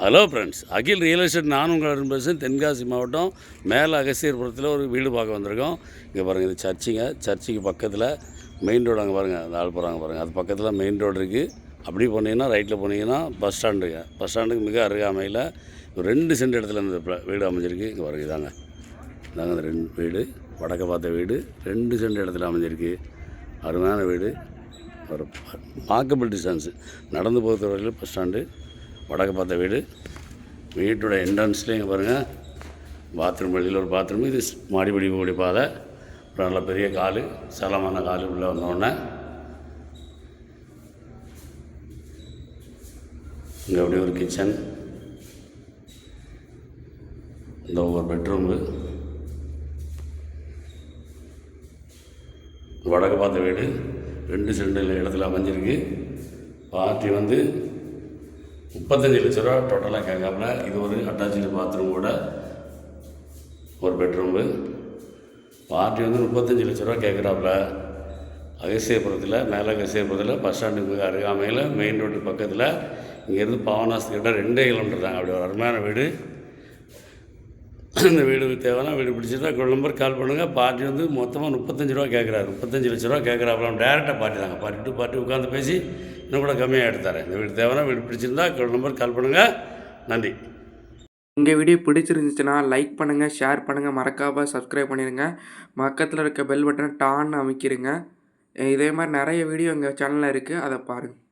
Hello friends, அகில் real estate நான் உங்கள் பேசுகிறேன். தென்காசி மாவட்டம் மேலே அகஸ்தியர்புரத்தில் ஒரு வீடு பார்க்க வந்திருக்கோம். இங்கே பாருங்கள், இது சர்ச்சுக்கு பக்கத்தில் மெயின் ரோடு. அங்கே பாருங்கள், அந்த ஆள் போகிறாங்க பாருங்கள், அது பக்கத்தில் மெயின் ரோடு இருக்குது. அப்படி போனீங்கன்னா ரைட்டில் போனீங்கன்னா பஸ் ஸ்டாண்டுக்கு மிக அருகாமையில் 2 சென்ட் இடத்துல இந்த வீடு அமைஞ்சிருக்கு. இங்கே பாருங்கள், இதாங்க அந்த 2 வீடு, வடக்க பார்த்த வீடு 2 சென்ட் இடத்துல அமைஞ்சிருக்கு. அருமையான வீடு. ஒரு வாக்கபிள் டிஸ்டன்ஸு, நடந்து போகிற வரையில் பஸ் ஸ்டாண்டு, வடக்க பார்த்த வீடு. வீட்டோட என்ட்ரன்ஸ்லேயே இங்கே பாருங்கள், பாத்ரூம், வெளியில் ஒரு பாத்ரூம். இது மாடிப்படி போகக்கூடிய பாதை. அப்புறம் நல்ல பெரிய கால், சலமான கால். உள்ளே வந்தோடனே இங்கே அப்படியே ஒரு கிச்சன், இந்த ஒரு பெட்ரூமு. வடக்கு பார்த்த வீடு 2 சென்ட் இடத்துல அமைஞ்சிருக்கு. பார்ட்டி 35 லட்ச ரூபா டோட்டலாக கேட்காப்புல. இது ஒரு அட்டாச்சு பாத்ரூமோட ஒரு பெட்ரூமு. பார்ட்டி 35 லட்ச ரூபா கேட்குறாப்புல. அகஸ்தியர்புரத்தில், மேலே அகஸ்தியர்புரத்தில் பஸ் ஸ்டாண்டுக்கு மிக அருகாமையில், மெயின் ரோட்டு பக்கத்தில். இங்கேருந்து பாவனாஸ்கிட்ட 2 கிலோமீட்டர் தான். அப்படி ஒரு அருமையான வீடு. இந்த வீடு தேவைன்னா, வீடு பிடிச்சிருந்தா நம்பர் கால் பண்ணுங்கள். பார்ட்டி மொத்தமாக 35 ரூபா கேட்குறாரு. 35 லட்ச ரூபா கேட்குறாப்புல. டேரெக்டாக பார்ட்டி தாங்க. பார்ட்டி டு பார்ட்டி உட்காந்து பேசி இன்னும் கூட கம்மியாக எடுத்தார். இந்த வீடு தேவைன்னா, வீடு பிடிச்சிருந்தா நம்பர் கால் பண்ணுங்கள். நன்றி. எங்கள் வீடியோ பிடிச்சிருந்துச்சுன்னா லைக் பண்ணுங்கள், ஷேர் பண்ணுங்கள், மறக்காமல் சப்ஸ்கிரைப் பண்ணிடுங்க. பக்கத்தில் இருக்க பெல் பட்டனை டான்னு அமைக்கிடுங்க. இதே மாதிரி நிறைய வீடியோ எங்கள் சேனலில் இருக்குது, அதை பாருங்கள்.